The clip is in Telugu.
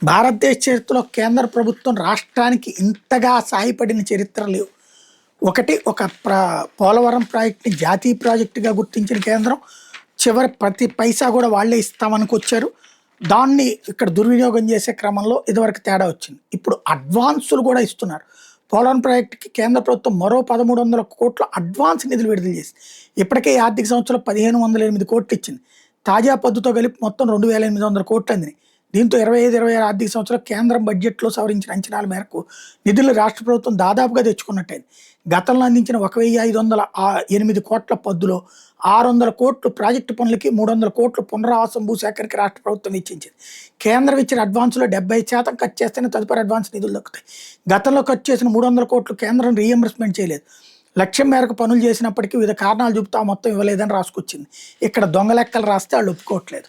భారతదేశ చరిత్రలో కేంద్ర ప్రభుత్వం రాష్ట్రానికి ఇంతగా సాయపడిన చరిత్ర లేవు. ఒకటి ఒక పోలవరం ప్రాజెక్ట్‌ని జాతీయ ప్రాజెక్టుగా గుర్తించిన కేంద్రం, చివరి ప్రతి పైసా కూడా వాళ్ళే ఇస్తామనుకొచ్చారు. దాన్ని ఇక్కడ దుర్వినియోగం చేసే క్రమంలో ఇదివరకు తేడా వచ్చింది. ఇప్పుడు అడ్వాన్సులు కూడా ఇస్తున్నారు. పోలవరం ప్రాజెక్టుకి కేంద్ర ప్రభుత్వం మరో 1,300 కోట్ల అడ్వాన్స్ నిధులు విడుదల చేసింది. ఇప్పటికే ఈ ఆర్థిక సంవత్సరంలో 1,508 కోట్లు ఇచ్చింది. తాజా పద్దుతో కలిపి మొత్తం 2,800 కోట్లు అందినాయి. దీంతో 25-26 ఆర్థిక సంవత్సరం కేంద్రం బడ్జెట్లో సవరించిన అంచనాల మేరకు నిధులు రాష్ట్ర ప్రభుత్వం దాదాపుగా తెచ్చుకున్నట్టయింది. గతంలో అందించిన 1,508 కోట్ల పద్దులో 600 కోట్లు ప్రాజెక్టు పనులకి, 300 కోట్లు పునరావాసం భూసేకరణకి రాష్ట్ర ప్రభుత్వం వెచ్చించింది. కేంద్రం ఇచ్చిన అడ్వాన్సులో 70% ఖర్చు చేస్తేనే తదుపరి అడ్వాన్స్ నిధులు దక్కుతాయి. గతంలో ఖర్చు చేసిన 300 కోట్లు కేంద్రం రీఎంబర్స్మెంట్ చేయలేదు. లక్ష్యం మేరకు పనులు చేసినప్పటికీ వివిధ కారణాలు చూపుతా మొత్తం ఇవ్వలేదని రాసుకొచ్చింది. ఇక్కడ దొంగ లెక్కలు రాస్తే వాళ్ళు ఒప్పుకోవట్లేదు.